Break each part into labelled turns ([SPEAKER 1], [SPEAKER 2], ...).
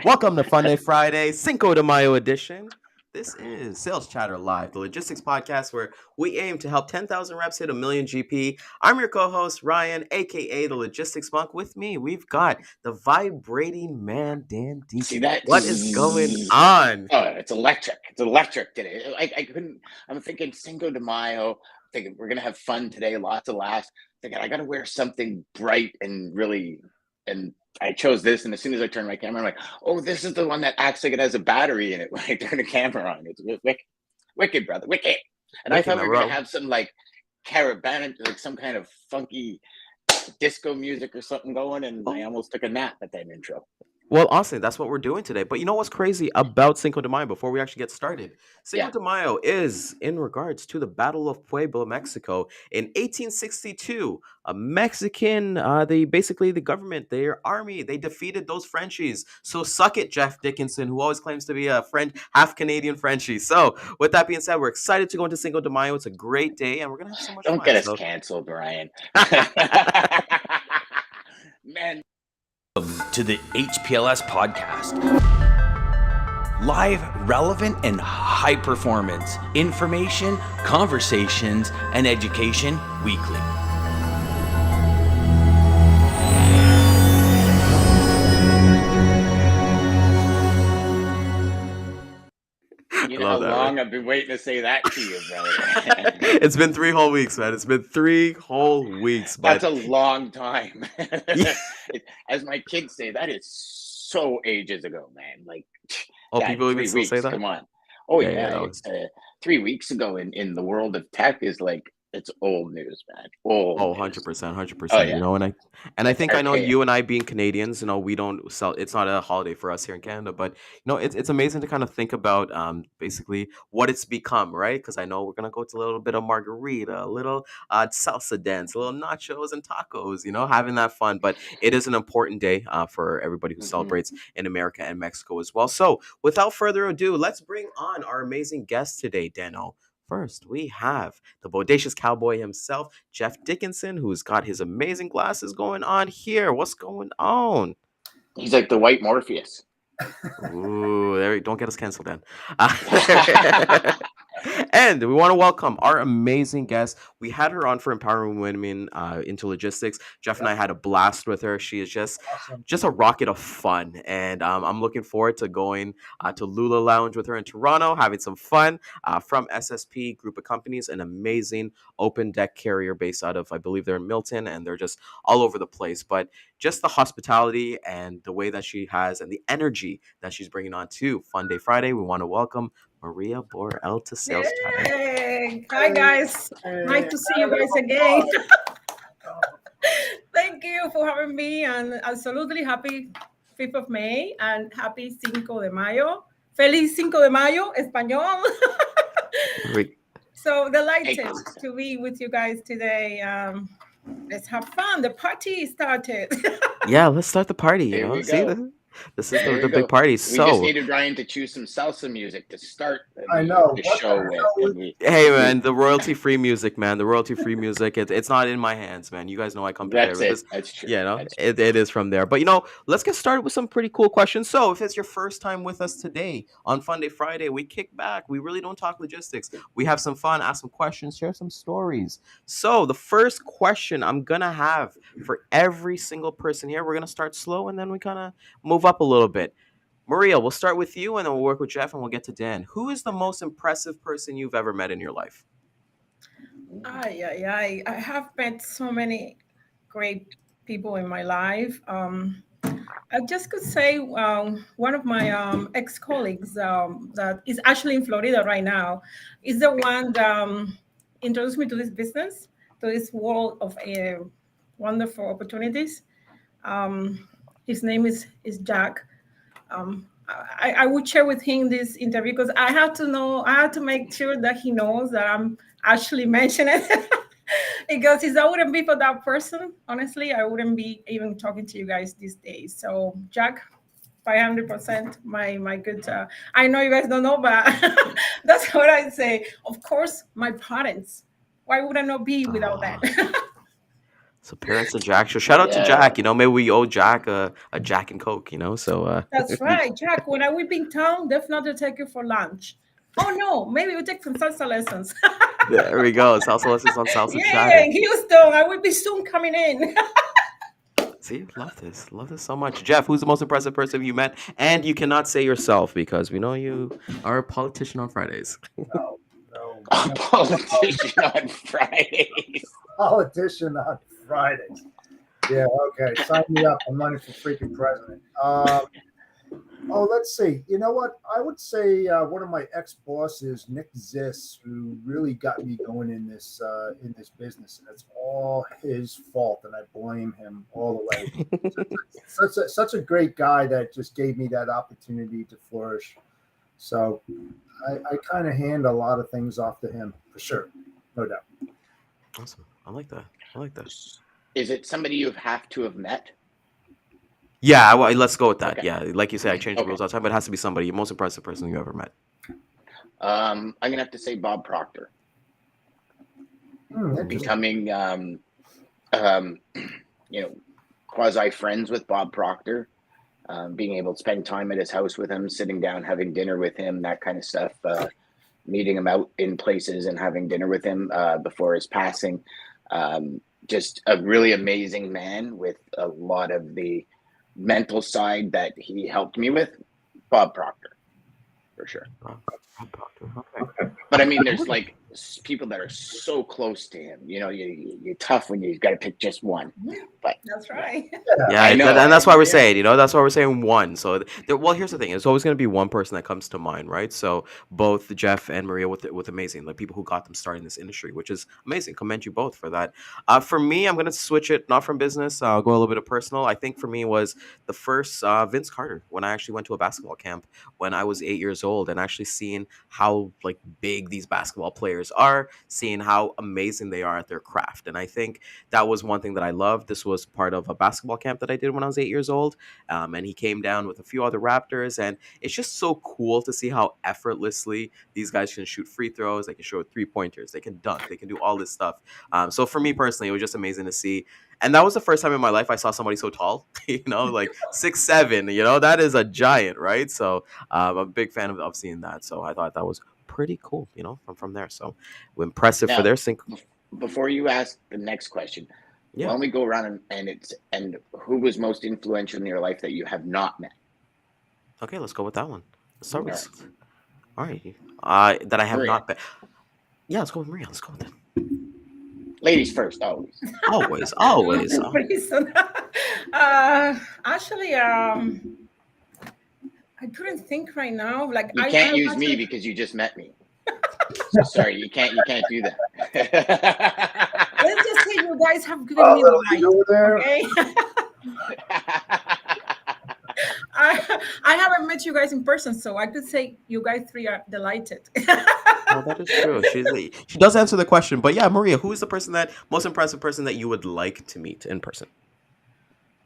[SPEAKER 1] Welcome to FunDay Friday, Cinco de Mayo edition. This is Sales Chatter Live, the logistics podcast where we aim to help 10,000 reps hit a million GP. I'm your co-host, Ryan, aka the Logistics Monk. With me, we've got the vibrating man, Dan
[SPEAKER 2] See
[SPEAKER 1] Deacon.
[SPEAKER 2] that?
[SPEAKER 1] What is going on?
[SPEAKER 2] Oh, it's electric. It's electric today. I couldn't. I'm thinking Cinco de Mayo. Thinking we're gonna have fun today, lots of laughs. Thinking I gotta wear something bright and really. And I chose this, and as soon as I turned my camera, I'm like, oh, this is the one that acts like it has a battery in it when I turn the camera on. It's wicked, brother, wicked. And I
[SPEAKER 1] Wicked,
[SPEAKER 2] thought
[SPEAKER 1] man.
[SPEAKER 2] we were gonna have some like caravan, like some kind of funky disco music or something going, and I almost took a nap at that intro.
[SPEAKER 1] Well, honestly, that's what we're doing today. But you know what's crazy about Cinco de Mayo before we actually get started? Cinco
[SPEAKER 2] Yeah.
[SPEAKER 1] de Mayo is in regards to the Battle of Puebla, Mexico in 1862. A Mexican, the government, their army, they defeated those Frenchies. So suck it, Jeff Dickinson, who always claims to be a half Canadian Frenchie. So with that being said, we're excited to go into Cinco de Mayo. It's a great day, and we're gonna have so much
[SPEAKER 2] Don't
[SPEAKER 1] fun.
[SPEAKER 2] get us
[SPEAKER 1] So
[SPEAKER 2] canceled, Brian. Man.
[SPEAKER 3] To the HPLS podcast. Live, relevant, and high performance information, conversations, and education weekly.
[SPEAKER 2] You know how long I've been waiting to say that to you, brother.
[SPEAKER 1] It's been 3 whole weeks, man. It's been 3 whole weeks. But
[SPEAKER 2] that's a long time. As my kids say, that is so ages ago, man. Like,
[SPEAKER 1] people even still say that?
[SPEAKER 2] Come on. Oh
[SPEAKER 1] Yeah,
[SPEAKER 2] it's 3 weeks ago in the world of tech is like, it's old news, man. Old.
[SPEAKER 1] 100%. You know, and I think I know you and I being Canadians, you know, we don't sell. It's not a holiday for us here in Canada, but you know, it's amazing to kind of think about basically what it's become, right? Because I know we're gonna go to a little bit of margarita, a little salsa dance, a little nachos and tacos, you know, having that fun. But it is an important day for everybody who celebrates in America and Mexico as well. So without further ado, let's bring on our amazing guest today, Dano. First, we have the Bodacious Cowboy himself, Jeff Dickinson, who's got his amazing glasses going on here. What's going on?
[SPEAKER 2] He's like the white Morpheus.
[SPEAKER 1] Ooh, don't get us canceled then. And we want to welcome our amazing guest. We had her on for Empowering Women into Logistics. Jeff and I had a blast with her. She is just a rocket of fun. And I'm looking forward to going to Lula Lounge with her in Toronto, having some fun from SSP Group of Companies, an amazing open deck carrier based out of, I believe they're in Milton, and they're just all over the place. But just the hospitality and the way that she has and the energy that she's bringing on to FunDay Friday, we want to welcome Maria Borrell to Sales Chatter.
[SPEAKER 4] Hey, hi guys. Nice to see you guys again. Thank you for having me, and absolutely happy 5th of May and happy Cinco de Mayo. Feliz Cinco de Mayo, Español. So delighted to be with you guys today. Let's have fun. The party started.
[SPEAKER 1] Yeah, let's start the party. You know, see this is the big party. So
[SPEAKER 2] we just needed Ryan to choose some salsa music to start
[SPEAKER 5] the
[SPEAKER 2] show with.
[SPEAKER 1] Hey man, the royalty-free music, man. The royalty-free music. It's not in my hands, man. You guys know I come prepared with this.
[SPEAKER 2] That's true.
[SPEAKER 1] Yeah, no, it is from there. But you know, let's get started with some pretty cool questions. So if it's your first time with us today on FunDay Friday, we kick back. We really don't talk logistics. We have some fun, ask some questions, share some stories. So the first question I'm gonna have for every single person here, we're gonna start slow and then we kind of move up a little bit. Maria, we'll start with you and then we'll work with Jeff and we'll get to Dan. Who is the most impressive person you've ever met in your life?
[SPEAKER 4] I have met so many great people in my life. I just could say one of my ex-colleagues that is actually in Florida right now is the one that introduced me to this business, to this world of wonderful opportunities. His name is Jack. I would share with him this interview because I have to make sure that he knows that I'm actually mentioning it. Because if I wouldn't be for that person, honestly, I wouldn't be even talking to you guys these days. So Jack, 500%, my good. I know you guys don't know, but that's what I say. Of course, my parents. Why would I not be without that?
[SPEAKER 1] So parents and Jack. So shout out to
[SPEAKER 2] Yeah.
[SPEAKER 1] Jack. Maybe we owe Jack a Jack and Coke. So
[SPEAKER 4] That's right, Jack. When I will be in town, definitely take you for lunch. Oh no, maybe we take some salsa lessons.
[SPEAKER 1] there we go. Salsa lessons on Salsa
[SPEAKER 4] Yeah,
[SPEAKER 1] Chatter.
[SPEAKER 4] in Houston, I will be soon coming in.
[SPEAKER 1] See, love this so much. Jeff, who's the most impressive person you met? And you cannot say yourself because we know you are a politician on Fridays.
[SPEAKER 5] No, no.
[SPEAKER 2] A politician on Fridays.
[SPEAKER 5] Politician on Fridays. Yeah, okay. Sign me up. I'm running for freaking president. Let's see. You know what? I would say one of my ex-bosses, Nick Ziss, who really got me going in this business, and it's all his fault, and I blame him all the way. such a great guy that just gave me that opportunity to flourish. So I kind of hand a lot of things off to him for sure, no doubt.
[SPEAKER 1] Awesome. I like that.
[SPEAKER 2] Is it somebody you have to have met?
[SPEAKER 1] Yeah, well, let's go with that.
[SPEAKER 2] Okay.
[SPEAKER 1] Yeah, like you said, I change the rules all the time, but it has to be somebody, the most impressive person you ever met.
[SPEAKER 2] I'm gonna have to say Bob Proctor. Becoming, quasi friends with Bob Proctor, being able to spend time at his house with him, sitting down, having dinner with him, that kind of stuff. Meeting him out in places and having dinner with him before his passing. Just a really amazing man with a lot of the mental side that he helped me with. Bob Proctor, for sure.
[SPEAKER 1] Bob Proctor. Okay.
[SPEAKER 2] But I mean, there's like people that are so close to him. You're tough when you've got to pick just one. But
[SPEAKER 4] That's right.
[SPEAKER 1] Yeah, and that's why we're saying, that's why we're saying one. So, well, here's the thing: there's always going to be one person that comes to mind, right? So, both Jeff and Maria with amazing, like people who got them started in this industry, which is amazing. Commend you both for that. For me, I'm going to switch it, not from business. I'll go a little bit of personal. I think for me was the first Vince Carter when I actually went to a basketball camp when I was 8 years old, and actually seeing how like big these basketball players are, seeing how amazing they are at their craft, and I think that was one thing that I loved. This was part of a basketball camp that I did when I was 8 years old. And he came down with a few other Raptors. And it's just so cool to see how effortlessly these guys can shoot free throws. They can shoot 3-pointers. They can dunk. They can do all this stuff. So for me personally, it was just amazing to see. And that was the first time in my life I saw somebody so tall, like 6'7", that is a giant, right? So I'm a big fan of seeing that. So I thought that was pretty cool, from there. So impressive for their Cinco.
[SPEAKER 2] Before you ask the next question, why don't we go around and who was most influential in your life that you have not met?
[SPEAKER 1] Okay, let's go with that one. Let's start with all right. That I have
[SPEAKER 2] Maria.
[SPEAKER 1] not met. Yeah, let's go with Maria. Let's go with it.
[SPEAKER 2] Ladies first, always.
[SPEAKER 1] Always.
[SPEAKER 4] Actually, I couldn't think right now. Like
[SPEAKER 2] You can't use me because you just met me. Sorry, you can't do that.
[SPEAKER 4] Let's just say you guys have given me the light. Okay. I haven't met you guys in person, so I could say you guys three are delighted.
[SPEAKER 1] Oh, that is true. She does answer the question, but yeah, Maria, who is the most impressive person that you would like to meet in person?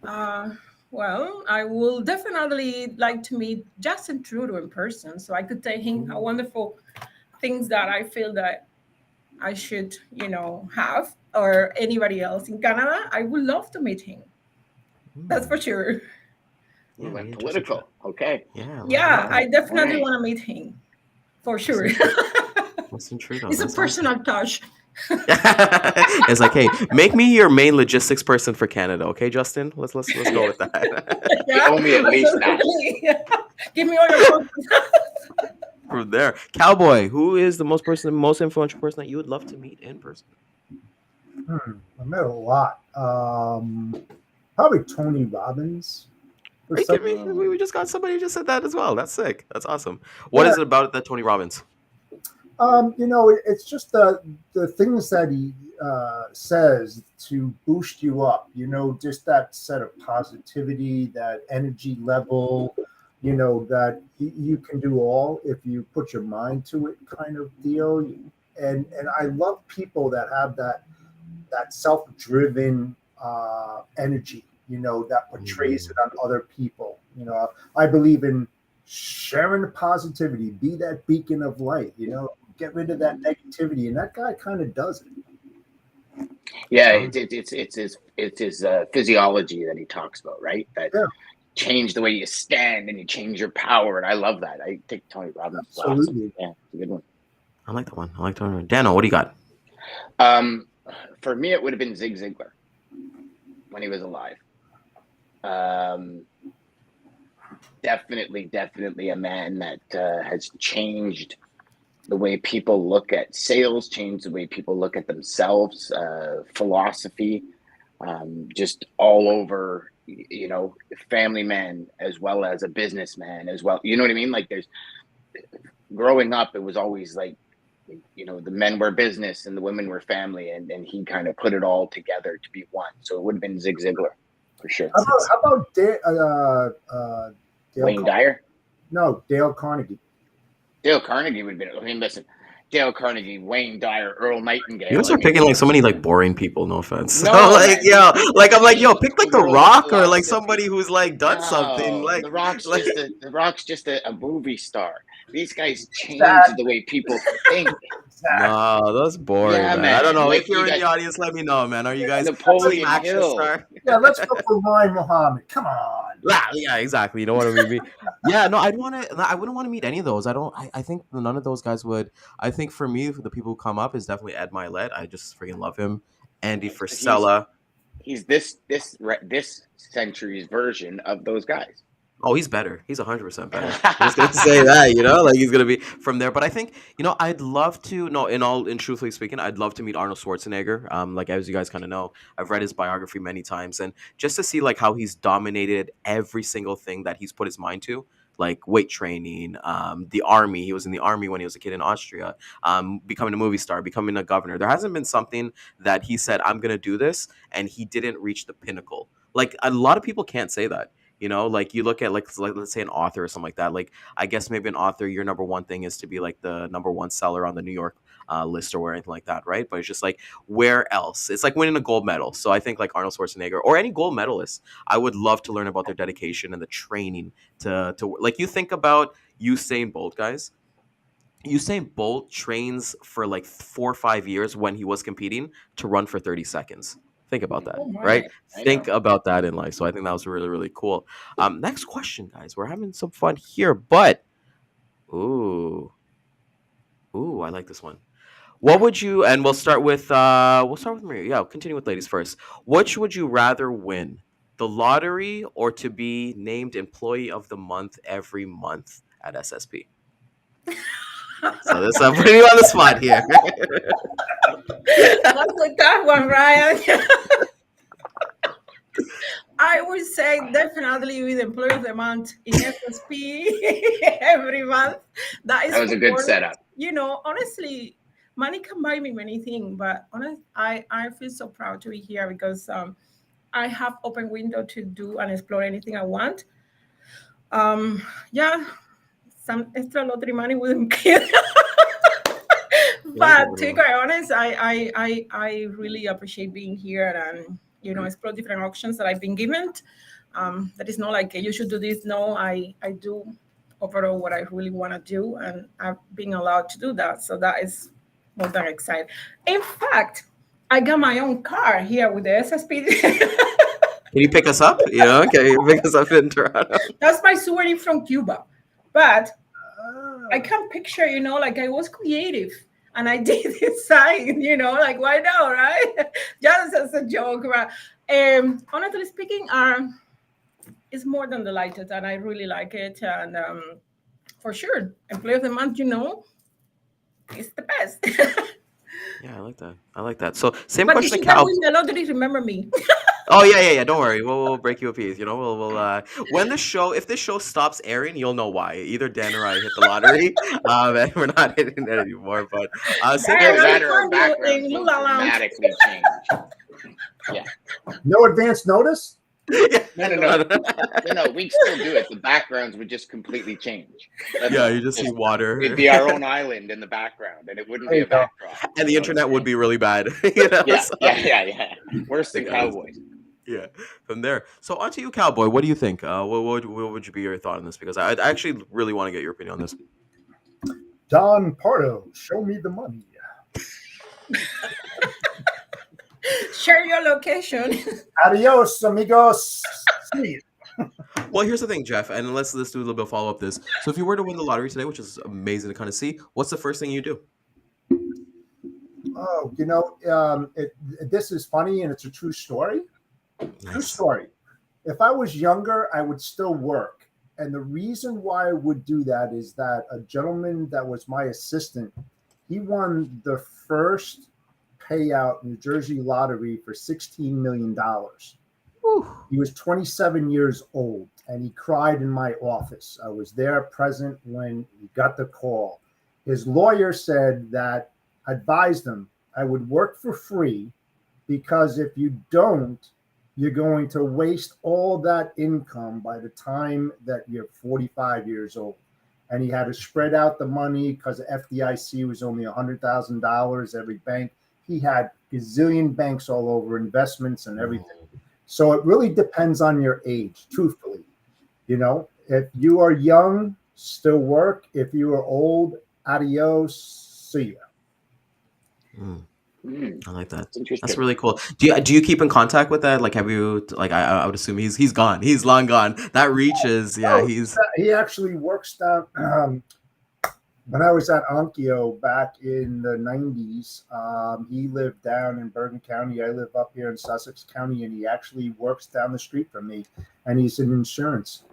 [SPEAKER 4] Well, I will definitely like to meet Justin Trudeau in person, so I could tell him how wonderful things that I feel that I should, have, or anybody else in Canada. I would love to meet him. That's for sure.
[SPEAKER 2] We went political. Okay.
[SPEAKER 4] Yeah, I definitely want to meet him. For sure.
[SPEAKER 1] Justin Trudeau.
[SPEAKER 4] It's a personal touch.
[SPEAKER 1] It's like, hey, make me your main logistics person for Canada, okay, Justin? Let's go with that.
[SPEAKER 2] Yeah, owe me at least that.
[SPEAKER 4] Give me all your focus.
[SPEAKER 1] From there, Cowboy, who is the most influential person that you would love to meet in person?
[SPEAKER 5] I met a lot. Probably Tony Robbins.
[SPEAKER 1] We just got somebody who just said that as well. That's sick. That's awesome. What is it about that Tony Robbins?
[SPEAKER 5] It's just the things that he says to boost you up. Just that set of positivity, that energy level. That you can do all if you put your mind to it, kind of deal. And I love people that have that self-driven energy. That portrays it on other people. I believe in sharing the positivity, be that beacon of light, get rid of that negativity. And that guy kind of does it.
[SPEAKER 2] Yeah,
[SPEAKER 1] Oh,
[SPEAKER 2] it's his physiology that he talks about, right? That
[SPEAKER 5] Yeah,
[SPEAKER 2] change the way you stand and you change your power, and I love that. I think Tony Robbins is awesome.
[SPEAKER 5] absolutely.
[SPEAKER 2] Yeah, it's a good one.
[SPEAKER 1] I like that one. I like that one. Dano, what do you got?
[SPEAKER 2] Um, for me, it would have been Zig Ziglar when he was alive. Um, definitely a man that has changed the way people look at sales, changed the way people look at themselves, philosophy, just all over, family man as well as a businessman as well. You know what I mean? Like there's growing up, it was always like, the men were business and the women were family, and he kind of put it all together to be one. So it would have been Zig Ziglar for sure.
[SPEAKER 5] How about Dale
[SPEAKER 2] Wayne Dyer?
[SPEAKER 5] No, Dale Carnegie.
[SPEAKER 2] Dale Carnegie would have been. I mean, listen, Dale Carnegie, Wayne Dyer, Earl Nightingale.
[SPEAKER 1] You guys are picking like so many like boring people. No offense.
[SPEAKER 2] No,
[SPEAKER 1] like
[SPEAKER 2] man.
[SPEAKER 1] I'm like yo, pick like The
[SPEAKER 2] World
[SPEAKER 1] Rock or like
[SPEAKER 2] philosophy.
[SPEAKER 1] somebody who's like done something.
[SPEAKER 2] No,
[SPEAKER 1] Like
[SPEAKER 2] The Rock's just a movie star. These guys change
[SPEAKER 5] Exactly.
[SPEAKER 2] the way people think.
[SPEAKER 1] no, that's boring,
[SPEAKER 2] Yeah,
[SPEAKER 1] man. I don't know.
[SPEAKER 2] man.
[SPEAKER 1] If you're in the audience, let me know, man. Are you guys
[SPEAKER 2] Napoleon
[SPEAKER 1] action
[SPEAKER 2] Hill.
[SPEAKER 1] star?
[SPEAKER 5] Yeah, let's go for Ryan Muhammad. Come on.
[SPEAKER 1] Yeah, exactly. You know what I mean? Yeah, no, I wouldn't want to meet any of those. I think none of those guys would. I think for me, the people who come up is definitely Ed Milet. I just freaking love him. Andy Frisella.
[SPEAKER 2] He's this century's version of those guys.
[SPEAKER 1] Oh, he's better. He's 100% better. I'm just gonna say that, like he's gonna be from there. But I think, I'd love to. No, in truthfully speaking, I'd love to meet Arnold Schwarzenegger. Like as you guys kind of know, I've read his biography many times, and just to see like how he's dominated every single thing that he's put his mind to, like weight training, the army. He was in the army when he was a kid in Austria. Becoming a movie star, becoming a governor. There hasn't been something that he said, "I'm gonna do this," and he didn't reach the pinnacle. Like a lot of people can't say that. Like you look at like let's say an author or something like that. Like I guess maybe an author, your number one thing is to be like the number one seller on the New York list or anything like that, right? But it's just like where else? It's like winning a gold medal. So I think like Arnold Schwarzenegger or any gold medalist, I would love to learn about their dedication and the training to like you think about Usain Bolt, guys. Usain Bolt trains for like 4 or 5 years when he was competing to run for 30 seconds. Think about that, right? Think about that in life. So I think that was really, really cool. Next question, guys. We're having some fun here, but ooh, I like this one. What would you? And we'll start with Maria. Yeah, continue with ladies first. Which would you rather win, the lottery or to be named Employee of the Month every month at SSP? So this I'm putting you on the spot here.
[SPEAKER 4] That's a tough one, Ryan. I would say definitely with Employee of the Month in FSP every month. That
[SPEAKER 2] was a good setup.
[SPEAKER 4] Honestly, money can buy me many things, but I feel so proud to be here because I have open window to do and explore anything I want. Yeah, some extra lottery money wouldn't kill. But to be quite honest, I really appreciate being here and explore different options that I've been given. That is not like you should do this. No, I do overall what I really want to do, and I've been allowed to do that. So that is more than exciting. In fact, I got my own car here with the SSP.
[SPEAKER 1] Can you pick us up? Can you pick us up in Toronto?
[SPEAKER 4] That's my souvenir from Cuba. But I can picture, like I was creative. And I did this sign, like why not, right? Just as a joke, right? Honestly speaking, it's more than delighted, and I really like it. And for sure, Employee of the Month, it's the best.
[SPEAKER 1] Yeah, I like that. So same
[SPEAKER 4] but
[SPEAKER 1] question,
[SPEAKER 4] if
[SPEAKER 1] Cal.
[SPEAKER 4] win the lottery, remember me.
[SPEAKER 1] Oh yeah. Don't worry. We'll break you a piece. We'll when if this show stops airing, you'll know why. Either Dan or I hit the lottery, and we're not hitting it anymore. But
[SPEAKER 2] our backgrounds will dramatically change. Yeah.
[SPEAKER 5] No advance notice.
[SPEAKER 2] No, we'd still do it. The backgrounds would just completely change.
[SPEAKER 1] You just see water.
[SPEAKER 2] It'd be our own island in the background, and it wouldn't be a backdrop.
[SPEAKER 1] And the internet would be really bad.
[SPEAKER 2] Yeah. Worse than Cowboys.
[SPEAKER 1] Yeah, from there. So on to you, Cowboy. What do you think? What would you be your thought on this? Because I actually really want to get your opinion on this.
[SPEAKER 5] Don Pardo, show me the money.
[SPEAKER 4] Share your location.
[SPEAKER 5] Adios, amigos. See you.
[SPEAKER 1] Well, here's the thing, Jeff, and let's do a little bit of follow up this. So, if you were to win the lottery today, which is amazing to kind of see, what's the first thing you do?
[SPEAKER 5] Oh, this is funny, and it's a true story.
[SPEAKER 1] Nice.
[SPEAKER 5] True story. If I was younger, I would still work. And the reason why I would do that is that a gentleman that was my assistant, he won the first payout New Jersey lottery for $16 million. He was 27 years old, and he cried in my office. I was there present when he got the call. His lawyer said that, advised him, I would work for free, because if you don't, you're going to waste all that income by the time that you're 45 years old. And he had to spread out the money because the FDIC was only $100,000 every bank. He had gazillion banks all over, investments and everything. So it really depends on your age, truthfully. If you are young, still work. If you are old, adios, see ya.
[SPEAKER 1] I like that. That's really cool. Do you keep in contact with that? Like, have you? Like, I would assume he's gone. He's long gone. That reaches. Yeah,
[SPEAKER 5] he actually works down. When I was at Onkyo back in the 90s, he lived down in Bergen County. I live up here in Sussex County, and he actually works down the street from me, and he's in insurance.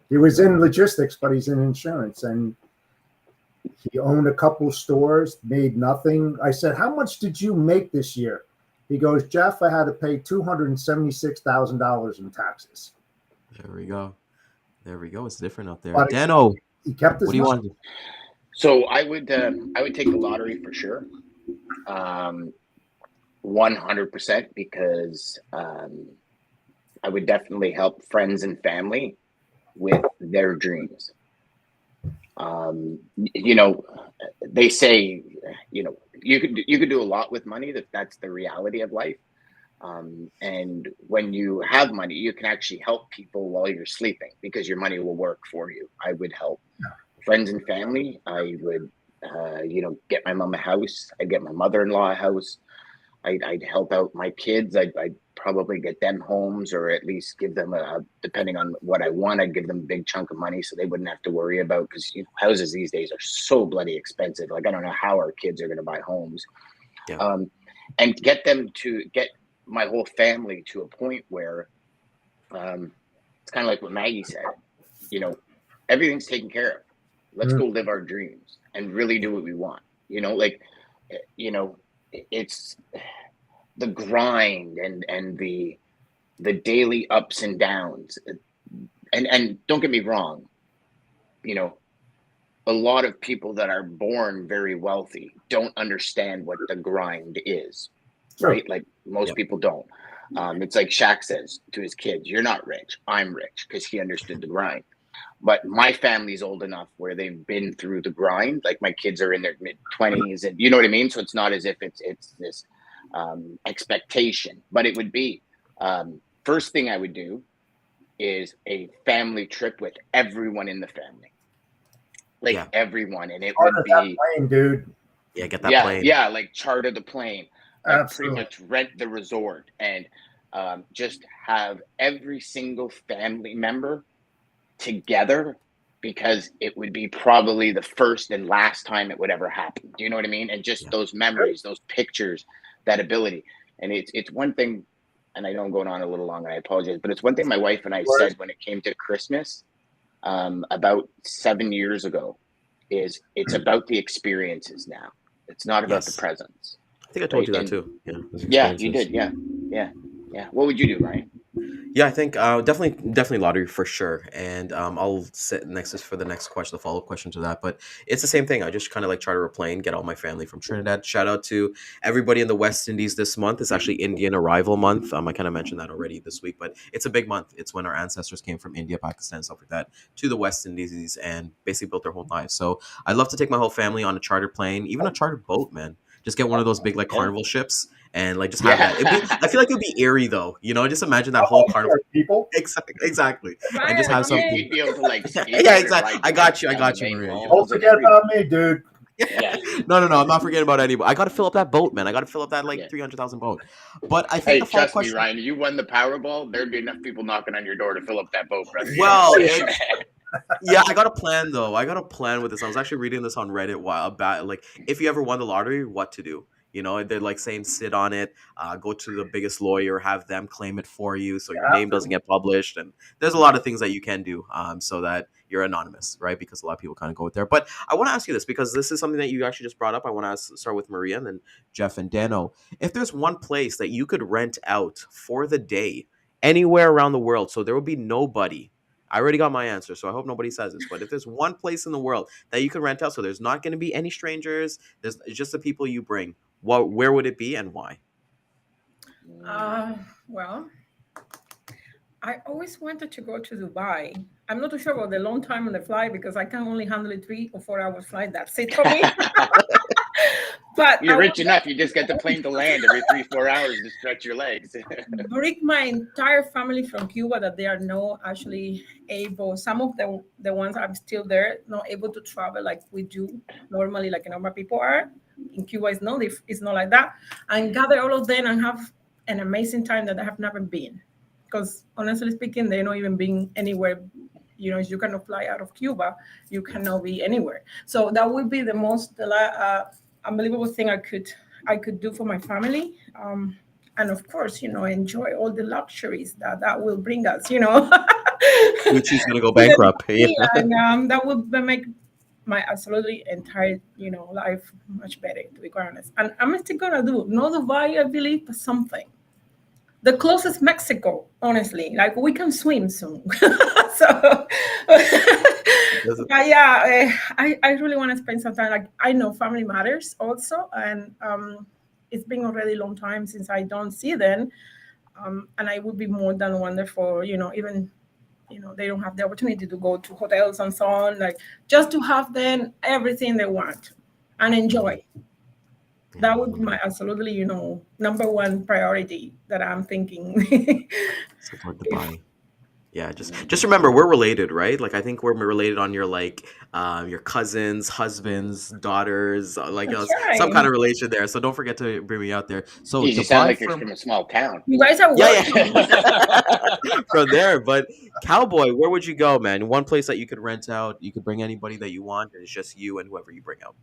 [SPEAKER 5] He was in logistics, but he's in insurance, and he owned a couple stores, made nothing. I said, how much did you make this year? He goes, Jeff, I had to pay $276,000 in taxes.
[SPEAKER 1] There we go. It's different out there.
[SPEAKER 5] But
[SPEAKER 1] Dano,
[SPEAKER 5] he kept his
[SPEAKER 1] what do you
[SPEAKER 5] money.
[SPEAKER 1] want to do?
[SPEAKER 2] So I would take the lottery for sure, 100%, because I would definitely help friends and family with their dreams. They say, you could do a lot with money. That's the reality of life. And when you have money, you can actually help people while you're sleeping, because your money will work for you. I would help friends and family. I would, get my mom a house. I'd get my mother-in-law a house. I'd help out my kids. I'd probably get them homes, or at least give them depending on what I want, I'd give them a big chunk of money so they wouldn't have to worry about, because houses these days are so bloody expensive. Like, I don't know how our kids are going to buy homes. Yeah. And get my whole family to a point where it's kind of like what Maggie said, everything's taken care of. Let's go live our dreams and really do what we want. It's the grind and the daily ups and downs. And don't get me wrong, a lot of people that are born very wealthy don't understand what the grind is, right? Like, most people don't. It's like Shaq says to his kids, you're not rich, I'm rich, because he understood the grind. But my family's old enough where they've been through the grind. Like, my kids are in their mid-20s, and you know what I mean? So it's not as if it's this expectation, but it would be first thing I would do is a family trip with everyone in the family, everyone, and it would be
[SPEAKER 5] that plane, dude.
[SPEAKER 1] Yeah, get that plane.
[SPEAKER 2] Yeah, like charter the plane, pretty much rent the resort, and just have every single family member together, because it would be probably the first and last time it would ever happen. Do you know what I mean? And just those memories, those pictures, that ability. And it's one thing, and I know I'm going on a little long, and I apologize, but it's one thing my wife and I said when it came to Christmas about 7 years ago, is it's about the experiences now. It's not about the presents.
[SPEAKER 1] I think I told you that too.
[SPEAKER 2] Yeah, you did. Yeah. What would you do, Ryan?
[SPEAKER 1] Yeah, I think definitely lottery for sure. And I'll sit next for the next question, the follow-up question to that. But it's the same thing. I just kind of like charter a plane, get all my family from Trinidad. Shout out to everybody in the West Indies this month. It's actually Indian Arrival Month. I kind of mentioned that already this week, but it's a big month. It's when our ancestors came from India, Pakistan, stuff like that, to the West Indies and basically built their whole lives. So I'd love to take my whole family on a charter plane, even a chartered boat, man. Just get one of those big like carnival ships. And like just have that. I feel like it'd be eerie though, just imagine that whole carnival.
[SPEAKER 5] People.
[SPEAKER 1] Exactly.
[SPEAKER 4] Right,
[SPEAKER 1] and just have something.
[SPEAKER 2] You'd be able to like.
[SPEAKER 1] Yeah, exactly. I got you, Maria.
[SPEAKER 5] Don't forget about me, dude.
[SPEAKER 2] Yeah.
[SPEAKER 1] No, I'm not forgetting about anybody. I got to fill up that boat, man. I got to fill up that like
[SPEAKER 2] Yeah.
[SPEAKER 1] 300,000 boat. But I think
[SPEAKER 2] Hey,
[SPEAKER 1] the follow-up
[SPEAKER 2] trust me,
[SPEAKER 1] question.
[SPEAKER 2] Ryan. You won the Powerball. There'd be enough people knocking on your door to fill up that boat, brother. You
[SPEAKER 1] Well,
[SPEAKER 2] don't understand.
[SPEAKER 1] yeah, I got a plan though. I got a plan with this. I was actually reading this on Reddit while about like if you ever won the lottery, what to do. You know, they're like saying sit on it, go to the biggest lawyer, have them claim it for you, so your name doesn't get published. And there's a lot of things that you can do, so that you're anonymous, right? Because a lot of people kind of go there. But I want to ask you this because this is something that you actually just brought up. I want to start with Maria and then Jeff and Dano. If there's one place that you could rent out for the day anywhere around the world, so there would be nobody. I already got my answer, so I hope nobody says this. But if there's one place in the world that you can rent out, so there's not going to be any strangers, there's just the people you bring. Where would it be and why?
[SPEAKER 4] Well, I always wanted to go to Dubai. I'm not too sure about the long time on the flight because I can only handle a 3 or 4 hours flight. That's it for me. But
[SPEAKER 2] you're rich enough. You just get the plane to land every 3-4 hours to stretch your legs.
[SPEAKER 4] Bring my entire family from Cuba that they are not actually able. Some of the ones I'm still there, not able to travel like we do normally, like normal people are. In Cuba, it's not like that. And gather all of them and have an amazing time that I have never been. Because honestly speaking, they're not even being anywhere. You know, you cannot fly out of Cuba. You cannot be anywhere. So that would be the most unbelievable thing I could do for my family. And of course, you know, enjoy all the luxuries that will bring us, you know.
[SPEAKER 1] Gucci's going to go bankrupt.
[SPEAKER 4] Yeah, and that would make my absolutely entire, you know, life much better, to be quite honest. And I'm still going to do, not Dubai, I believe, but something. The closest Mexico, honestly. Like, we can swim soon. So, yeah, I really want to spend some time. Like, I know family matters also. And it's been already a long time since I don't see them. And I would be more than wonderful, you know, even, you know, they don't have the opportunity to go to hotels and so on. Like, just to have them everything they want and enjoy. That would be my absolutely, you know, number one priority that I'm thinking.
[SPEAKER 1] Support Dubai. Yeah, just remember we're related, right? Like I think we're related on your like your cousins, husbands, daughters, like
[SPEAKER 4] That's
[SPEAKER 1] some
[SPEAKER 4] right.
[SPEAKER 1] kind of relation there. So don't forget to bring me out there. So
[SPEAKER 2] Geez, you
[SPEAKER 1] Dubai
[SPEAKER 2] sound like you're from a small town.
[SPEAKER 4] You guys are working.
[SPEAKER 1] From there. But Cowboy, where would you go, man? One place that you could rent out, you could bring anybody that you want, and it's just you and whoever you bring out.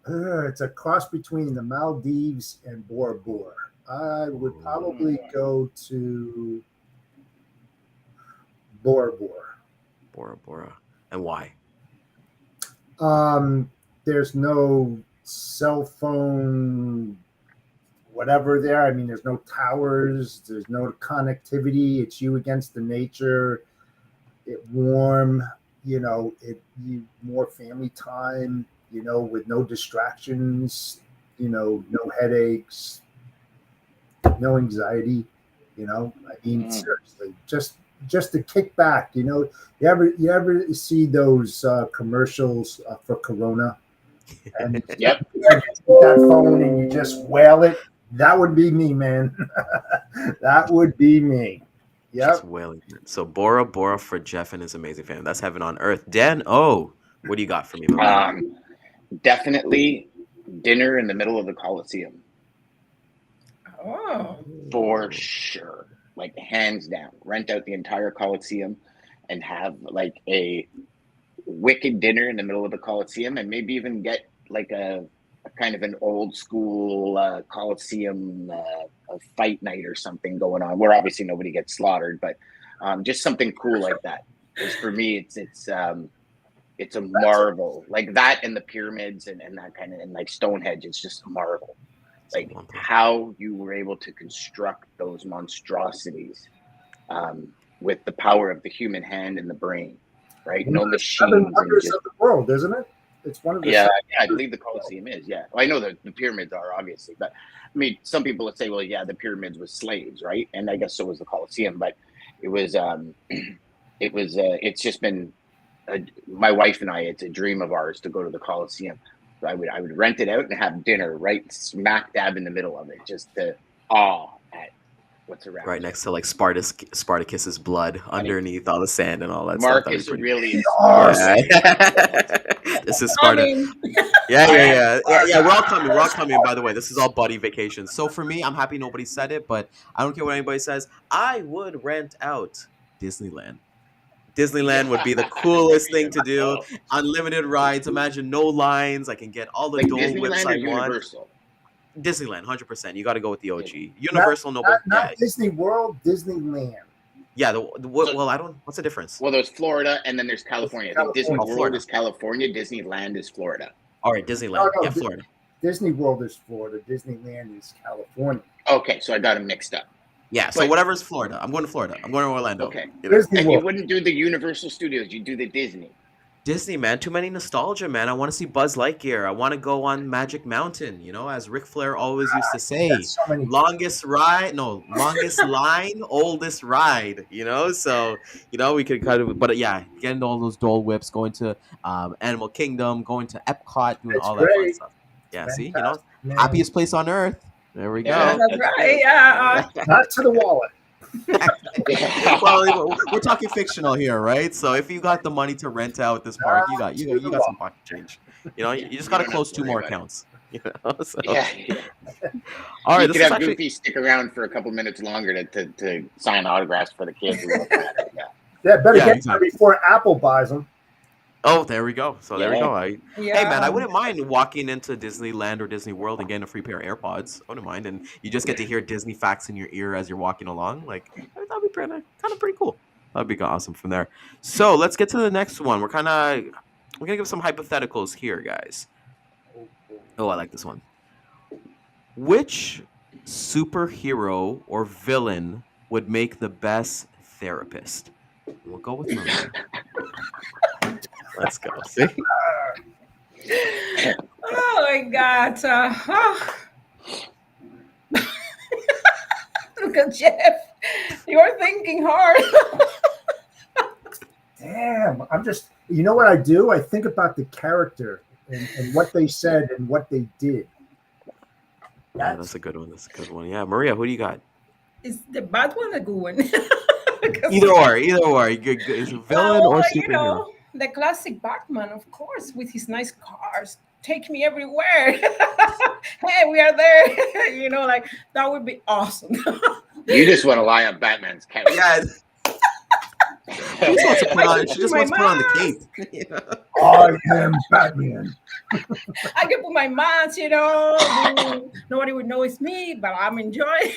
[SPEAKER 5] It's a cross between the Maldives and Bora Bora. I would probably go to Bora Bora.
[SPEAKER 1] Bora Bora. And why?
[SPEAKER 5] There's no cell phone, whatever there. I mean, there's no towers. There's no connectivity. It's you against the nature. It warm, you know, more family time, you know, with no distractions, you know, no headaches, no anxiety, you know. I mean, seriously, just to kick back, you know. You ever see those commercials for Corona? And
[SPEAKER 2] Yep.
[SPEAKER 5] you take that phone and you just wail it. That would be me, man. That would be me. Yep.
[SPEAKER 1] Just wailing. So Bora Bora for Jeff and his amazing family. That's heaven on earth. Dan, what do you got for me?
[SPEAKER 2] Definitely dinner in the middle of the Coliseum.
[SPEAKER 4] Oh.
[SPEAKER 2] For sure. Like, hands down. Rent out the entire Coliseum and have like a wicked dinner in the middle of the Coliseum, and maybe even get like a kind of an old school Coliseum a fight night or something going on, where obviously nobody gets slaughtered, but just something cool like that. Because for me, it's a marvel. Like that and the pyramids and that kind of, and like Stonehenge, it's just a marvel. Like how you were able to construct those monstrosities with the power of the human hand and the brain, right? No machines.
[SPEAKER 5] Wonders of the world, isn't it? It's one of the
[SPEAKER 2] I believe the Colosseum is. Yeah, well, I know that the pyramids are, obviously, but I mean, some people would say, well, yeah, the pyramids was slaves, right? And I guess so was the Colosseum, but it was it's just been my wife and I. It's a dream of ours to go to the Colosseum. So I would rent it out and have dinner right smack dab in the middle of it, just to awe at What's a raptor?
[SPEAKER 1] Right next to like Spartacus's blood underneath all the sand and all that
[SPEAKER 2] Marcus
[SPEAKER 1] stuff.
[SPEAKER 2] really.
[SPEAKER 1] This is Sparta. Yeah. We're all coming. We're all coming. By the way, this is all buddy vacation. So for me, I'm happy nobody said it, but I don't care what anybody says. I would rent out Disneyland. Disneyland would be the coolest thing to do. Unlimited rides. Imagine no lines. I can get all the
[SPEAKER 2] Like
[SPEAKER 1] Dole Whips
[SPEAKER 2] Disneyland or
[SPEAKER 1] I want.
[SPEAKER 2] Universal?
[SPEAKER 1] Disneyland, 100%. You got to go with the OG. Universal,
[SPEAKER 5] not Disney World, Disneyland.
[SPEAKER 1] Yeah. Well, I don't. What's the difference?
[SPEAKER 2] Well, there's Florida and then there's California. I think Disney World
[SPEAKER 1] Florida
[SPEAKER 2] is California. Disneyland is Florida.
[SPEAKER 1] All right, Disneyland. No, Florida.
[SPEAKER 5] Disney World is Florida. Disneyland is California.
[SPEAKER 2] Okay, so I got them mixed up.
[SPEAKER 1] Yeah, so whatever's Florida. I'm going to Florida. I'm going to Orlando.
[SPEAKER 2] Okay. And you wouldn't do the Universal Studios. You do the Disney.
[SPEAKER 1] Disney, man. Too many nostalgia, man. I want to see Buzz Lightyear. I want to go on Magic Mountain, as Ric Flair always used to say. Longest line, oldest ride, So, we could kind of, but yeah, getting all those Dole Whips, going to Animal Kingdom, going to Epcot, doing all that fun stuff. Yeah,
[SPEAKER 5] fantastic,
[SPEAKER 1] see, happiest place on earth. There we go.
[SPEAKER 4] That's right. Yeah.
[SPEAKER 5] Not to the wallet.
[SPEAKER 1] Well, we're talking fictional here, right? So if you got the money to rent out this park, you got some pocket change. You just got to close 2 more accounts. So.
[SPEAKER 2] Yeah.
[SPEAKER 1] All right.
[SPEAKER 2] You could have Goofy stick around for a couple minutes longer to sign autographs for the kids.
[SPEAKER 5] Yeah, better get there before Apple buys them.
[SPEAKER 1] Oh, there we go. So there we go. Hey, man, I wouldn't mind walking into Disneyland or Disney World and getting a free pair of AirPods. I wouldn't mind. And you just get to hear Disney facts in your ear as you're walking along. Like, that'd be kind of pretty cool. That'd be awesome from there. So let's get to the next one. We're going to give some hypotheticals here, guys. Oh, I like this one. Which superhero or villain would make the best therapist? We'll go with Maria. Let's go. See?
[SPEAKER 4] Oh my God! Look at Jeff. You're thinking hard.
[SPEAKER 5] Damn, I'm just. You know what I do? I think about the character and what they said and what they did.
[SPEAKER 1] That's a good one. Yeah, Maria, who do you got?
[SPEAKER 4] Is the bad one a good one?
[SPEAKER 1] Either or. Is a villain or superhero?
[SPEAKER 4] The classic Batman, of course, with his nice cars. Take me everywhere. Hey, we are there. That would be awesome.
[SPEAKER 2] You just want to lie on Batman's couch.
[SPEAKER 1] Yeah. She just wants to put on the cape.
[SPEAKER 5] I am Batman.
[SPEAKER 4] I can put my mask, nobody would know it's me, but I'm enjoying.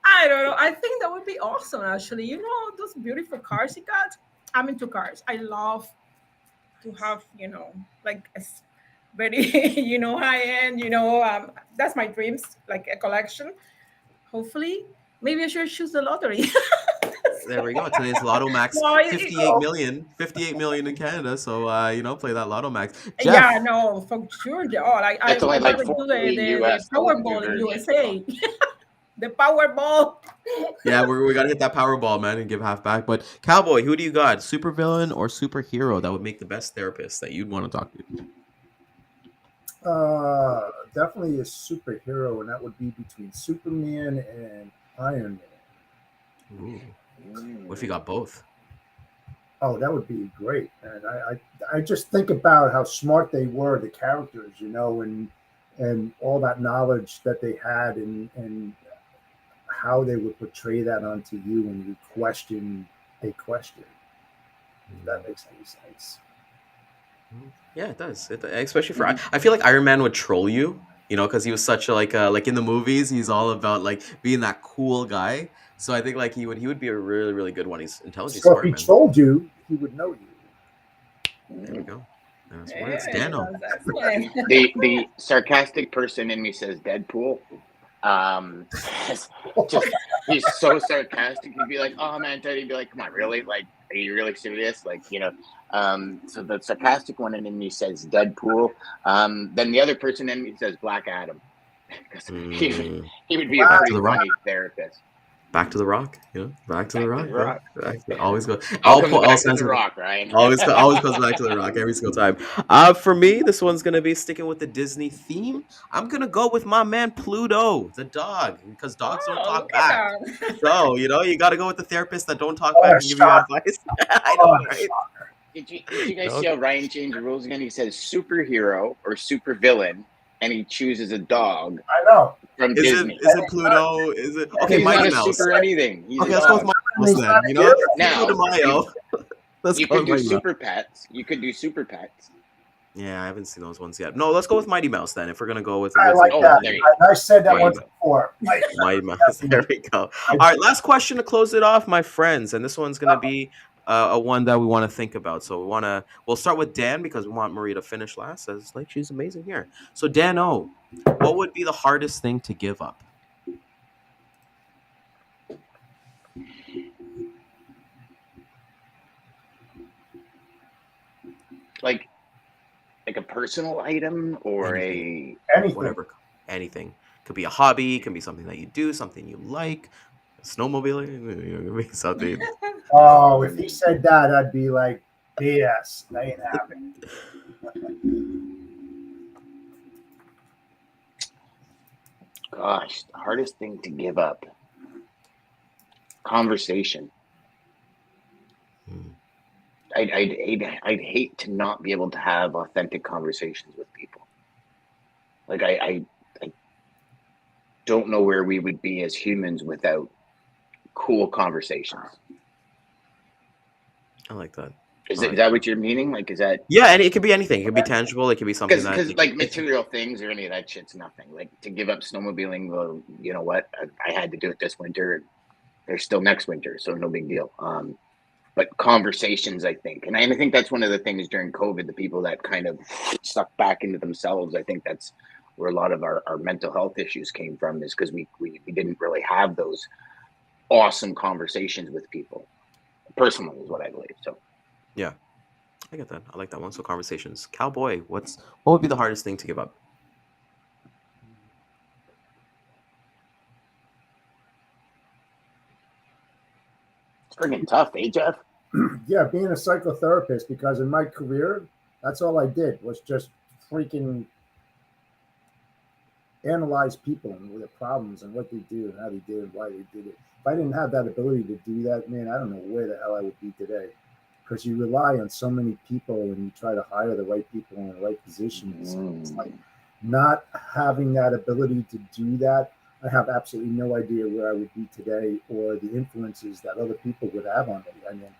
[SPEAKER 4] I don't know. I think that would be awesome, actually. Those beautiful cars he got. I'm into cars. I love to have, like a very, high end, that's my dreams, like a collection. Hopefully, maybe I should choose the lottery.
[SPEAKER 1] There we go. Today's Lotto Max, 58 million in Canada. So, play that Lotto Max. Jeff.
[SPEAKER 4] Yeah, no, for sure. I
[SPEAKER 2] only like
[SPEAKER 4] do the
[SPEAKER 2] US
[SPEAKER 4] Powerball in USA. The Powerball.
[SPEAKER 1] Yeah, we got to hit that Powerball, man, and give half back. But Cowboy, who do you got? Supervillain or superhero that would make the best therapist that you'd want to talk
[SPEAKER 5] to? Definitely a superhero, and that would be between Superman and Iron Man.
[SPEAKER 1] Ooh. What if you got both?
[SPEAKER 5] Oh, that would be great. And I just think about how smart they were, the characters, and all that knowledge that they had, and how they would portray that onto you when you question a question. If that makes any sense.
[SPEAKER 1] Yeah, it does. Especially for I feel like Iron Man would troll you, because he was such a like in the movies, he's all about like being that cool guy. So I think like he would be a really, really good one. He's intelligent.
[SPEAKER 5] So if he trolled you, he would know you.
[SPEAKER 1] There we go. It's Dano.
[SPEAKER 2] The sarcastic person in me says Deadpool. He's so sarcastic. He'd be like, "Oh man," Teddy, he'd be like, "Come on, really? Like, are you really serious?" Like, So the sarcastic one in me says Deadpool. Then the other person in me says Black Adam, because he would be a pretty funny therapist.
[SPEAKER 1] Back to the rock, back to the
[SPEAKER 2] Back to
[SPEAKER 1] rock,
[SPEAKER 2] the
[SPEAKER 1] bro.
[SPEAKER 2] rock.
[SPEAKER 1] Always go.
[SPEAKER 2] All
[SPEAKER 1] All
[SPEAKER 2] comes
[SPEAKER 1] all
[SPEAKER 2] back to
[SPEAKER 1] signs
[SPEAKER 2] the
[SPEAKER 1] of
[SPEAKER 2] rock, Ryan.
[SPEAKER 1] always goes back to the rock every single time. For me, this one's gonna be sticking with the Disney theme. I'm gonna go with my man Pluto, the dog, because dogs don't
[SPEAKER 4] Oh,
[SPEAKER 1] talk
[SPEAKER 4] look at
[SPEAKER 1] back.
[SPEAKER 4] that.
[SPEAKER 1] So you got to go with the therapist that don't talk
[SPEAKER 5] What
[SPEAKER 1] back
[SPEAKER 5] a
[SPEAKER 1] and give you
[SPEAKER 5] shot!
[SPEAKER 1] advice. I know,
[SPEAKER 5] What a
[SPEAKER 1] right?
[SPEAKER 5] shot!
[SPEAKER 2] Did you guys
[SPEAKER 1] No,
[SPEAKER 2] see how Ryan changed the rules again? He says superhero or supervillain, and he chooses a dog
[SPEAKER 5] I know.
[SPEAKER 2] from
[SPEAKER 1] is it
[SPEAKER 2] Disney.
[SPEAKER 1] is it Pluto? Is it
[SPEAKER 5] And
[SPEAKER 1] okay?
[SPEAKER 2] He's not
[SPEAKER 1] Mighty
[SPEAKER 2] a
[SPEAKER 1] Mouse.
[SPEAKER 2] super anything. He's a
[SPEAKER 1] Okay, let's go with
[SPEAKER 2] dog.
[SPEAKER 1] Mighty Mouse
[SPEAKER 5] he's not
[SPEAKER 1] then.
[SPEAKER 5] a hero.
[SPEAKER 1] Cinco de
[SPEAKER 2] Now
[SPEAKER 1] Mayo. Let's
[SPEAKER 2] you
[SPEAKER 1] go
[SPEAKER 2] could
[SPEAKER 1] with
[SPEAKER 2] do
[SPEAKER 1] Mighty Mouse.
[SPEAKER 2] super pets. You could do super pets.
[SPEAKER 1] Yeah, I haven't seen those ones yet. No, let's go with Mighty Mouse then. If we're gonna go with
[SPEAKER 5] I
[SPEAKER 1] what's
[SPEAKER 5] like
[SPEAKER 1] it
[SPEAKER 2] Oh,
[SPEAKER 5] that.
[SPEAKER 2] there you
[SPEAKER 5] I said that
[SPEAKER 2] there you
[SPEAKER 5] once
[SPEAKER 2] go.
[SPEAKER 5] before.
[SPEAKER 1] Mighty Mouse. There we go. All right, last question to close it off, my friends, and this one's gonna be a one that we want to think about. So we'll start with Dan because we want Maria to finish last, as like she's amazing here. So Dan O, what would be the hardest thing to give up?
[SPEAKER 2] Like a personal item or
[SPEAKER 1] Anything,
[SPEAKER 2] a
[SPEAKER 5] Anything.
[SPEAKER 1] whatever, anything. Could be a hobby, can be something that you do, something you like, snowmobiling, something.
[SPEAKER 5] Oh, if he said that, I'd be like, BS. I ain't having.
[SPEAKER 2] gosh, the hardest thing to give up. Conversation.
[SPEAKER 1] Hmm.
[SPEAKER 2] I'd hate to not be able to have authentic conversations with people. Like I don't know where we would be as humans without cool conversations.
[SPEAKER 1] I like that.
[SPEAKER 2] Is
[SPEAKER 1] I
[SPEAKER 2] it, is
[SPEAKER 1] like
[SPEAKER 2] that
[SPEAKER 1] that.
[SPEAKER 2] what you're meaning? Like, is that
[SPEAKER 1] Yeah, and it could be anything. It could be tangible. It could be something that
[SPEAKER 2] because like material things or any of that shit's nothing. Like to give up snowmobiling, well, you know what? I had to do it this winter, and there's still next winter, so no big deal. But conversations, I think, and I think that's one of the things during COVID. The people that kind of stuck back into themselves, I think that's where a lot of our mental health issues came from, is because we didn't really have those awesome conversations with people. Personally, is what I believe. So
[SPEAKER 1] yeah, I get that. I like that one. So conversations. Cowboy, what would be the hardest thing to give up?
[SPEAKER 2] it's freaking tough, eh, Jeff?
[SPEAKER 5] Yeah, being a psychotherapist, because in my career, that's all I did was just freaking analyze people and their problems and what they do and how they did and why they did it. If I didn't have that ability to do that, man, I don't know where the hell I would be today. Because you rely on so many people and you try to hire the right people in the right positions. It's like not having that ability to do that. I have absolutely no idea where I would be today or the influences that other people would have on me. I mean,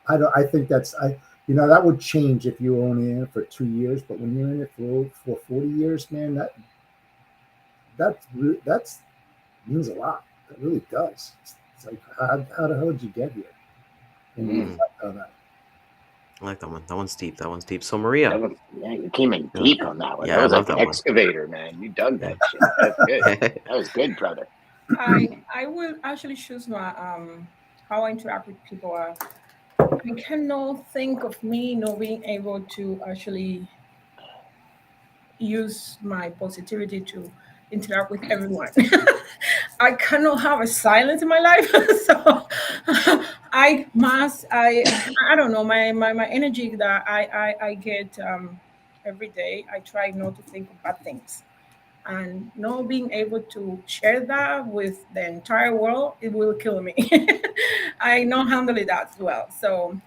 [SPEAKER 5] I think that would change if you were only in it for 2 years, but when you're in it for 40 years, man, that's means a lot. It really does. It's like how the hell did you get here? And you reflect on that.
[SPEAKER 1] I like that one. That one's deep. That one's deep. So Maria,
[SPEAKER 2] You came in
[SPEAKER 1] Yeah.
[SPEAKER 2] deep on that one.
[SPEAKER 1] Yeah,
[SPEAKER 2] That
[SPEAKER 1] I
[SPEAKER 2] was
[SPEAKER 1] love
[SPEAKER 2] like an
[SPEAKER 1] that one.
[SPEAKER 2] excavator, man. You dug that shit. That's good. That was good, brother.
[SPEAKER 4] I will actually choose my how I interact with people. I cannot think of me not being able to actually use my positivity to interact with everyone. I cannot have a silence in my life. So I don't know, my energy that I get every day, I try not to think of bad things. And not being able to share that with the entire world, it will kill me. I not handle it that well. So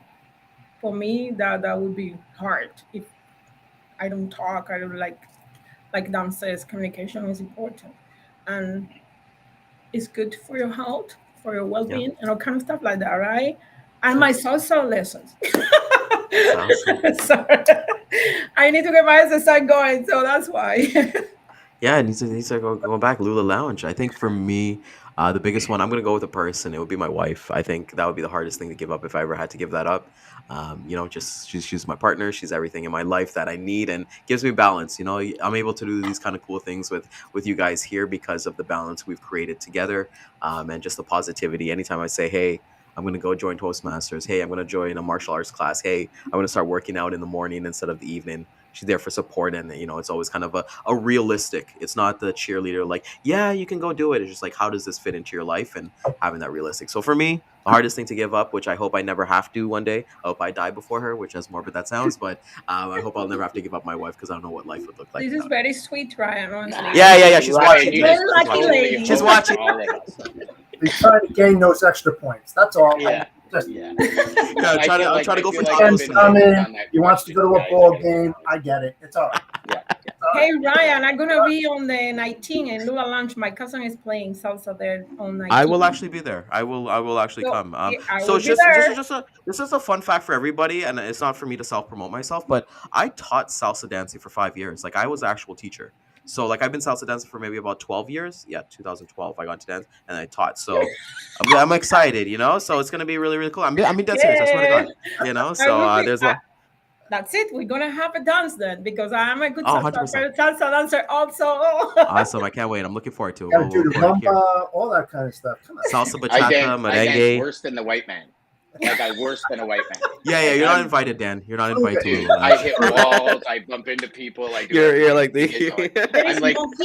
[SPEAKER 4] for me, that would be hard if I don't talk. I don't like Dan says, communication is important, and it's good for your health, for your
[SPEAKER 1] Yeah,
[SPEAKER 4] well-being, and all kind of stuff like that, right? And
[SPEAKER 1] sure.
[SPEAKER 4] my salsa lessons.
[SPEAKER 1] Salsa.
[SPEAKER 4] Sorry. I need to get my exercise going, so that's why.
[SPEAKER 1] Yeah, it needs to go back. Lula Lounge. I think for me, the biggest one, I'm gonna go with a person. It would be my wife. I think that would be the hardest thing to give up if I ever had to give that up. Just she's my partner. She's everything in my life that I need and gives me balance. I'm able to do these kind of cool things with you guys here because of the balance we've created together, and just the positivity. Anytime I say, hey, I'm gonna go join Toastmasters. Hey, I'm gonna join a martial arts class. Hey, I'm gonna start working out in the morning instead of the evening. she's there for support, and it's always kind of a realistic. It's not the cheerleader like, yeah, you can go do it. It's just like, how does this fit into your life, and having that realistic. So for me, the hardest thing to give up, which I hope I never have to one day. I hope I die before her, which as morbid that sounds, but I hope I'll never have to give up my wife, because I don't know what life would look like.
[SPEAKER 4] This is very sweet, Ryan, honestly.
[SPEAKER 1] Yeah. She's
[SPEAKER 2] Ryan,
[SPEAKER 1] watching.
[SPEAKER 2] you
[SPEAKER 4] Very
[SPEAKER 2] just
[SPEAKER 4] lucky
[SPEAKER 2] totally
[SPEAKER 4] lady.
[SPEAKER 1] She's
[SPEAKER 2] hope
[SPEAKER 1] watching.
[SPEAKER 2] all of us.
[SPEAKER 5] He's trying to gain those extra points. That's all.
[SPEAKER 2] Yeah.
[SPEAKER 5] Just,
[SPEAKER 2] Yeah.
[SPEAKER 1] I'm trying to go for
[SPEAKER 5] Ken's coming. He wants to go to a ball game. I get it. It's all right.
[SPEAKER 2] Yeah.
[SPEAKER 4] Hey Ryan, I'm gonna be on the 19th in Lula Lounge. My cousin is playing salsa there on 19th.
[SPEAKER 1] I will actually be there. I will actually
[SPEAKER 4] So,
[SPEAKER 1] come.
[SPEAKER 4] yeah, I
[SPEAKER 1] So
[SPEAKER 4] will
[SPEAKER 1] it's
[SPEAKER 4] be
[SPEAKER 1] just
[SPEAKER 4] there.
[SPEAKER 1] this is a fun fact for everybody, and it's not for me to self promote myself, but I taught salsa dancing for 5 years. Like, I was an actual teacher. So like, I've been salsa dancing for maybe about 12 years. Yeah, 2012 I got to dance, and I taught. So I'm excited, So it's gonna be really, really cool. I'm dead serious. I swear to God, So there's a.
[SPEAKER 4] That's it. We're gonna have a dance then, because I'm a good
[SPEAKER 1] Oh,
[SPEAKER 4] salsa dancer also.
[SPEAKER 1] Awesome! I can't wait. I'm looking forward to it.
[SPEAKER 5] Gotta do the
[SPEAKER 1] We'll here.
[SPEAKER 5] rumba, all that kind of stuff. Come on.
[SPEAKER 1] Salsa,
[SPEAKER 2] I
[SPEAKER 1] bachata,
[SPEAKER 2] dance
[SPEAKER 1] merengue.
[SPEAKER 2] worse than the white man. Like, I worse than a white man.
[SPEAKER 1] Yeah. You're not invited, Dan. You're not invited to.
[SPEAKER 2] I hit walls. I bump into people. I do
[SPEAKER 1] You're like the.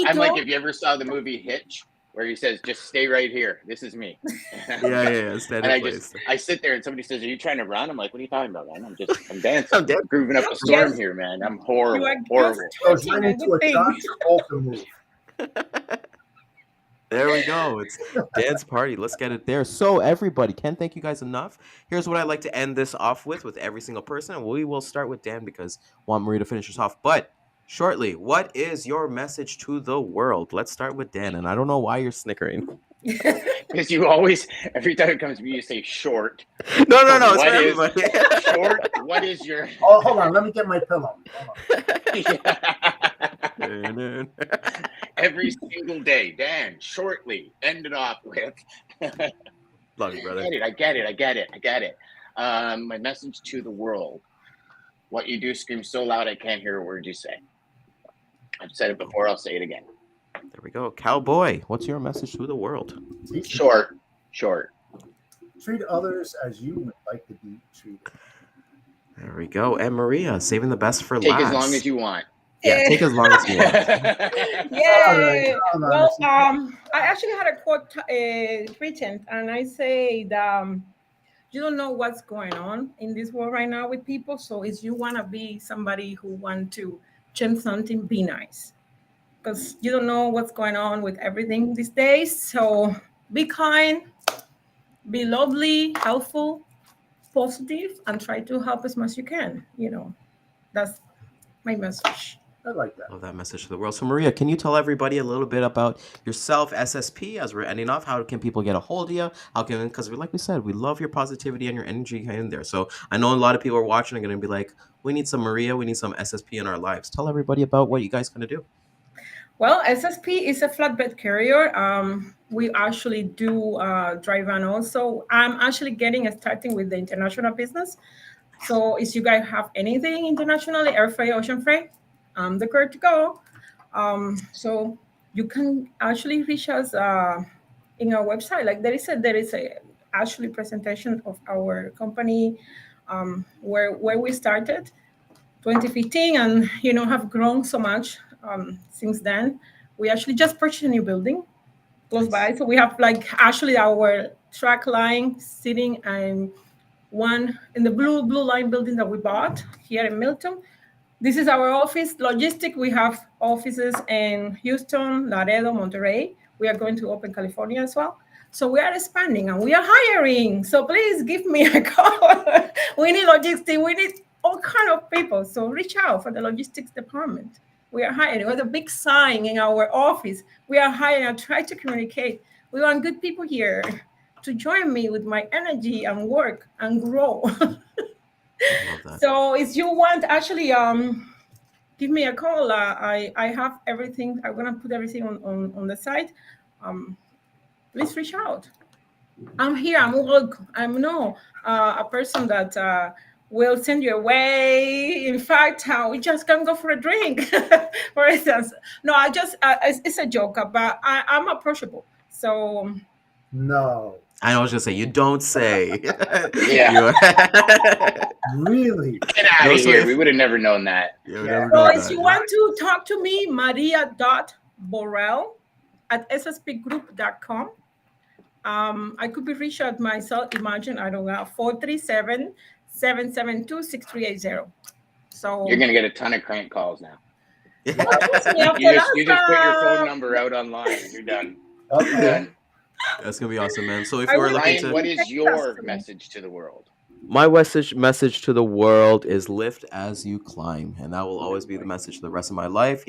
[SPEAKER 2] I'm like if you ever saw the movie Hitch, where he says, "Just stay right here. This is me."
[SPEAKER 1] Yeah. Stand in place.
[SPEAKER 2] I sit there and somebody says, "Are you trying to run?" I'm like, "What are you talking about, man? I'm dancing. I'm grooving up a storm here, man. I'm horrible. Horrible."
[SPEAKER 5] Goes right into a Dr. Bolton move.
[SPEAKER 1] There we go. It's dance party. Let's get it there. So everybody, can't thank you guys enough. Here's what I'd like to end this off with every single person. We will start with Dan, because I want Marie to finish us off. But shortly, what is your message to the world? Let's start with Dan, and I don't know why you're snickering.
[SPEAKER 2] Because you always, every time it comes to me, you say short.
[SPEAKER 1] No. It's
[SPEAKER 2] What
[SPEAKER 1] for
[SPEAKER 2] is
[SPEAKER 1] everybody.
[SPEAKER 2] short? What is your?
[SPEAKER 5] Oh, hold on. Let me get my pillow.
[SPEAKER 2] Every single day, Dan. Shortly, end it off with.
[SPEAKER 1] Love you, brother.
[SPEAKER 2] I get it. My message to the world: what you do screams so loud I can't hear a word you say. I've said it before. I'll say it again.
[SPEAKER 1] There we go. Cowboy, what's your message to the world?
[SPEAKER 2] Short.
[SPEAKER 5] Treat others as you would like to be treated.
[SPEAKER 1] There we go. And Maria, saving the best for last.
[SPEAKER 2] Take as long as you want.
[SPEAKER 1] Yeah, take as long as you want.
[SPEAKER 4] Yeah. Well, I actually had a quote written, and I say that you don't know what's going on in this world right now with people. So if you want to be somebody who want to change something, be nice, because you don't know what's going on with everything these days. So be kind, be lovely, helpful, positive, and try to help as much as you can. That's my message.
[SPEAKER 5] I like that.
[SPEAKER 1] Love that message to the world. So Maria, can you tell everybody a little bit about yourself, SSP, as we're ending off? How can people get a hold of you? Because like we said, we love your positivity and your energy in there. So I know a lot of people are watching and going to be like, we need some Maria, we need some SSP in our lives. Tell everybody about what you guys going to do.
[SPEAKER 4] Well, SSP is a flatbed carrier. We actually do drive van also. I'm actually starting with the international business. So if you guys have anything internationally, air freight, ocean freight, I'm the girl to go. So you can actually reach us in our website. Like there is a actually presentation of our company where we started 2015, and have grown so much since then. We actually just purchased a new building close by, so we have actually our track line sitting in one in the blue line building that we bought here in Milton. This is our office. Logistic, we have offices in Houston, Laredo, Monterrey. We are going to open California as well. So we are expanding and we are hiring. So please give me a call. We need logistics. We need all kind of people. So reach out for the logistics department. We are hiring. We have a big sign in our office. We are hiring. I try to communicate. We want good people here to join me with my energy and work and grow. So if you want, actually, give me a call. I have everything. I'm gonna put everything on the site. Please reach out. I'm here. I'm a person that will send you away. In fact, we just can go for a drink, for instance. No, it's a joke, but I'm approachable. So
[SPEAKER 5] no.
[SPEAKER 1] I was just say you don't say.
[SPEAKER 2] Yeah.
[SPEAKER 5] Really?
[SPEAKER 2] Get out
[SPEAKER 1] No,
[SPEAKER 2] of
[SPEAKER 1] so
[SPEAKER 2] here.
[SPEAKER 1] if
[SPEAKER 2] We would have never known that.
[SPEAKER 1] you
[SPEAKER 5] Yeah.
[SPEAKER 1] never
[SPEAKER 4] So
[SPEAKER 1] know
[SPEAKER 4] if
[SPEAKER 1] that.
[SPEAKER 4] you want to talk to me, maria.borrell@sspgroup.com. I could be reached at my cell, imagine, I don't know, 437-772-6380. So
[SPEAKER 2] You're gonna get a ton of crank calls now.
[SPEAKER 4] after
[SPEAKER 2] You just put your phone
[SPEAKER 4] that,
[SPEAKER 2] number out online. You're done. You're
[SPEAKER 5] Okay.
[SPEAKER 2] done.
[SPEAKER 1] That's gonna be awesome, man. So if
[SPEAKER 4] I
[SPEAKER 1] you are
[SPEAKER 4] will
[SPEAKER 1] looking
[SPEAKER 2] Ryan,
[SPEAKER 1] to
[SPEAKER 2] what is
[SPEAKER 4] text
[SPEAKER 2] your
[SPEAKER 4] customer.
[SPEAKER 2] message to the world?
[SPEAKER 1] my message to the world is lift as you climb, and that will always be the message for the rest of my life.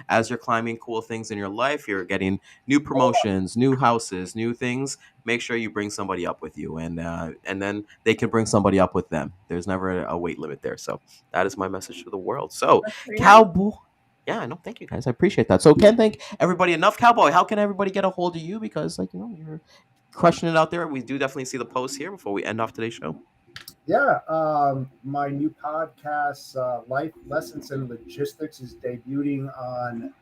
[SPEAKER 1] As you're climbing cool things in your life, you're getting new promotions, new houses, new things. Make sure you bring somebody up with you, and then they can bring somebody up with them. There's never a weight limit there. So that is my message to the world. So,
[SPEAKER 4] That's very nice.
[SPEAKER 1] Cowboy. Yeah, no, thank you guys. I appreciate that. So can't thank everybody enough. Cowboy, how can everybody get a hold of you? Because you're crushing it out there. We do definitely see the posts here before we end off today's show.
[SPEAKER 5] Yeah. My new podcast, Life Lessons and Logistics, is debuting on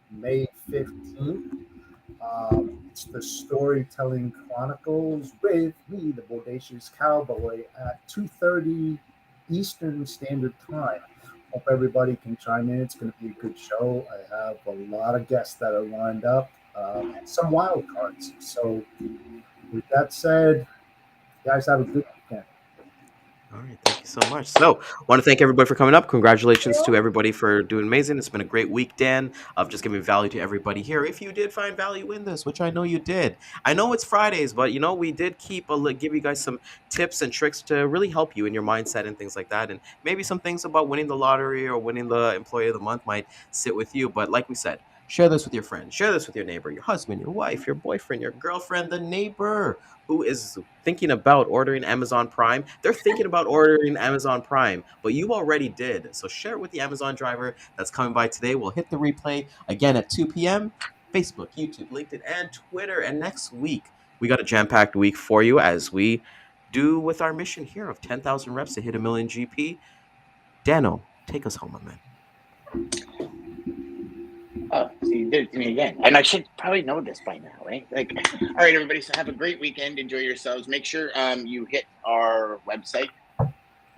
[SPEAKER 5] May 15th. It's the Storytelling Chronicles with me, the Bodacious Cowboy, at 2:30 Eastern Standard Time. Hope everybody can chime in. It's going to be a good show. I have a lot of guests that are lined up, and some wild cards. So, with that said, you guys have a good weekend.
[SPEAKER 1] All right, thank you so much. So, want to thank everybody for coming up. Congratulations to everybody for doing amazing. It's been a great week, Dan, of just giving value to everybody here. If you did find value in this, which I know you did, I know it's Fridays, but we did give you guys some tips and tricks to really help you in your mindset and things like that. And maybe some things about winning the lottery or winning the Employee of the Month might sit with you. But like we said, share this with your friends, share this with your neighbor, your husband, your wife, your boyfriend, your girlfriend, the neighbor who is thinking about ordering Amazon Prime. They're thinking about ordering Amazon Prime, but you already did. So share it with the Amazon driver that's coming by today. We'll hit the replay again at 2 p.m. Facebook, YouTube, LinkedIn, and Twitter. And next week, we got a jam-packed week for you as we do with our mission here of 10,000 reps to hit a million GP. Dano, take us home, my man.
[SPEAKER 2] Oh, so you did it to me again. And I should probably know this by now, right? All right, everybody. So have a great weekend. Enjoy yourselves. Make sure you hit our website.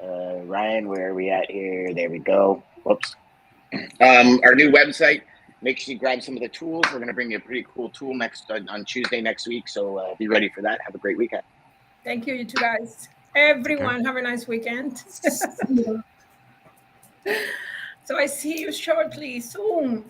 [SPEAKER 2] Ryan, where are we at here? There we go. Whoops. Our new website. Make sure you grab some of the tools. We're going to bring you a pretty cool tool on Tuesday next week. So be ready for that. Have a great weekend.
[SPEAKER 4] Thank you, you two guys. Everyone, have a nice weekend. So I see you shortly soon.